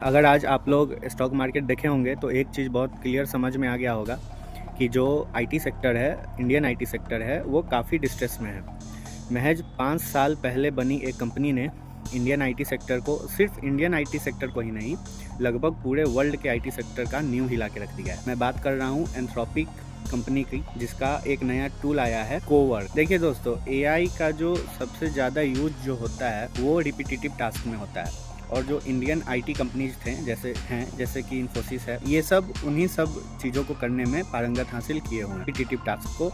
अगर आज आप लोग स्टॉक मार्केट देखे होंगे तो एक चीज़ बहुत क्लियर समझ में आ गया होगा कि जो आईटी सेक्टर है, इंडियन आईटी सेक्टर है, वो काफ़ी डिस्ट्रेस में है। महज 5 साल पहले बनी एक कंपनी ने इंडियन आईटी सेक्टर को, सिर्फ इंडियन आईटी सेक्टर को ही नहीं, लगभग पूरे वर्ल्ड के आईटी सेक्टर का नींव हिला के रख दिया है। मैं बात कर रहा हूँ एंथ्रोपिक कंपनी की, जिसका एक नया टूल आया है कोवर्क। देखिए दोस्तों, एआई का जो सबसे ज़्यादा यूज जो होता है वो रिपीटेटिव टास्क में होता है, और जो इंडियन आईटी कंपनीज थे जैसे कि इन्फोसिस है, ये सब उन्हीं सब चीज़ों को करने में पारंगत हासिल किए हुए हैं। रिपीटेटिव टास्क को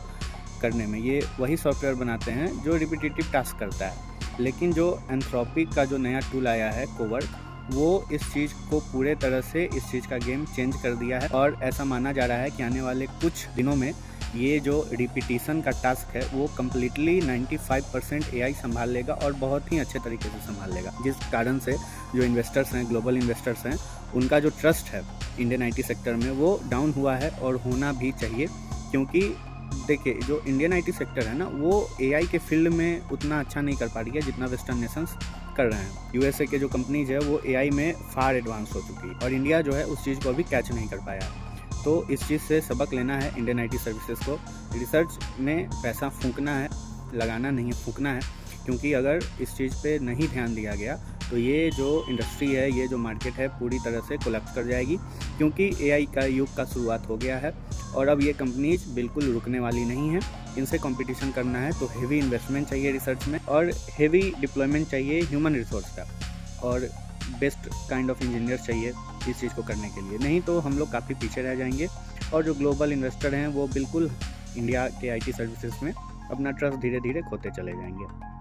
करने में ये वही सॉफ्टवेयर बनाते हैं जो रिपीटेटिव टास्क करता है। लेकिन जो एंथ्रोपिक का जो नया टूल आया है कोवर्क, वो इस चीज़ को पूरे तरह से, इस चीज़ का गेम चेंज कर दिया है। और ऐसा माना जा रहा है कि आने वाले कुछ दिनों में ये जो रिपीटिशन का टास्क है वो कम्प्लीटली 95% एआई संभाल लेगा, और बहुत ही अच्छे तरीके से संभाल लेगा। जिस कारण से जो इन्वेस्टर्स हैं, ग्लोबल इन्वेस्टर्स हैं, उनका जो ट्रस्ट है इंडियन आईटी सेक्टर में वो डाउन हुआ है, और होना भी चाहिए। क्योंकि देखिए, जो इंडियन आईटी सेक्टर है ना, वो एआई के फील्ड में उतना अच्छा नहीं कर पा रही है जितना वेस्टर्न नेशंस कर रहे हैं। यूएसए के जो कंपनीज है वो एआई में फार एडवांस हो चुकी है, और इंडिया जो है उस चीज़ को अभी कैच नहीं कर पाया है। तो इस चीज़ से सबक लेना है इंडियन आईटी सर्विसेज को। रिसर्च में पैसा फूंकना है, लगाना नहीं है, फूंकना है। क्योंकि अगर इस चीज़ पे नहीं ध्यान दिया गया तो ये जो इंडस्ट्री है, ये जो मार्केट है, पूरी तरह से कोलैप्स कर जाएगी। क्योंकि एआई का युग का शुरुआत हो गया है, और अब ये कंपनीज बिल्कुल रुकने वाली नहीं है। इनसे कंपटीशन करना है तो हेवी इन्वेस्टमेंट चाहिए रिसर्च में, और हेवी डिप्लॉयमेंट चाहिए ह्यूमन रिसोर्स का, और बेस्ट काइंड ऑफ इंजीनियर चाहिए इस चीज़ को करने के लिए। नहीं तो हम लोग काफ़ी पीछे रह जाएंगे, और जो ग्लोबल इन्वेस्टर हैं वो बिल्कुल इंडिया के आईटी सर्विसेज में अपना ट्रस्ट धीरे धीरे खोते चले जाएंगे।